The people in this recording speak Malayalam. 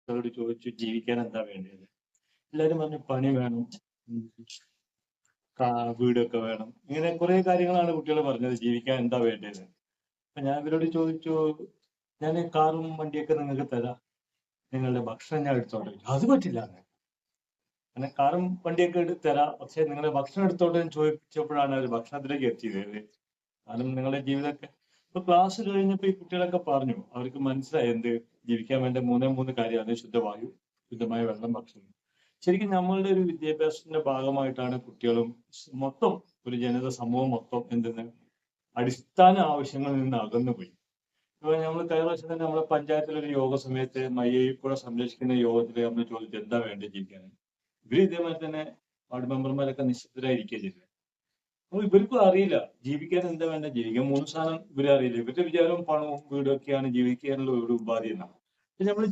അവരോട് ചോദിച്ചു ജീവിക്കാൻ എന്താ വേണ്ടത്. എല്ലാരും പറഞ്ഞു പണി വേണം, ഉം, വീടൊക്കെ വേണം. ഇങ്ങനെ കുറെ കാര്യങ്ങളാണ് കുട്ടികൾ പറഞ്ഞത് ജീവിക്കാൻ എന്താ വേണ്ടത്. അപ്പൊ ഞാൻ ഇവരോട് ചോദിച്ചു, ഞാൻ കാറും വണ്ടിയൊക്കെ നിങ്ങൾക്ക് തരാം, നിങ്ങളുടെ ഭക്ഷണം ഞാൻ എടുത്തോട്ടെ ചോദിച്ചു. അത് പറ്റില്ല, അങ്ങനെ കാറും വണ്ടിയൊക്കെ തരാം, പക്ഷെ നിങ്ങളുടെ ഭക്ഷണം എടുത്തോട്ടെ എന്ന് ചോദിച്ചപ്പോഴാണ് അവർ ഭക്ഷണത്തിലേക്ക് എത്തിയത്. കാരണം നിങ്ങളുടെ ജീവിതമൊക്കെ ഇപ്പൊ ക്ലാസ് കഴിഞ്ഞപ്പോ ഈ കുട്ടികളൊക്കെ പറഞ്ഞു അവർക്ക് മനസ്സിലായി എന്ത് ജീവിക്കാൻ വേണ്ട മൂന്നേ മൂന്ന് കാര്യമാണ്: ശുദ്ധവായു, ശുദ്ധമായ വെള്ളം, ഭക്ഷണം. ശരിക്കും നമ്മളുടെ ഒരു വിദ്യാഭ്യാസത്തിന്റെ ഭാഗമായിട്ടാണ് കുട്ടികളും മൊത്തം ഒരു ജനത സമൂഹം മൊത്തം എന്തെന്ന് അടിസ്ഥാന ആവശ്യങ്ങളിൽ നിന്ന് അകന്നുപോയി. ഇപ്പൊ നമ്മൾ കഴിഞ്ഞ പ്രാവശ്യം തന്നെ നമ്മുടെ പഞ്ചായത്തിലൊരു യോഗ സമയത്ത് മയ്യഴിപ്പുഴ സംരക്ഷിക്കുന്ന യോഗത്തിൽ നമ്മൾ ചോദിച്ചു എന്താ വേണ്ടത് ജീവിക്കാൻ. ഇവര് ഇതേമാതിരി തന്നെ വാർഡ് മെമ്പർമാരൊക്കെ നിശ്ചിതരായിരിക്കുക ചെയ്തത്. അപ്പൊ ഇവർക്കും അറിയില്ല ജീവിക്കാൻ എന്താ വേണ്ട, ജീവിക്കാൻ മൂന്ന് സാധനം ഇവരെ അറിയില്ല. ഇവരുടെ വിചാരവും പണവും വീടും ഒക്കെയാണ് ജീവിക്കാനുള്ള ഒരു ഉപാധി എന്നാണ്. പക്ഷെ നമ്മൾ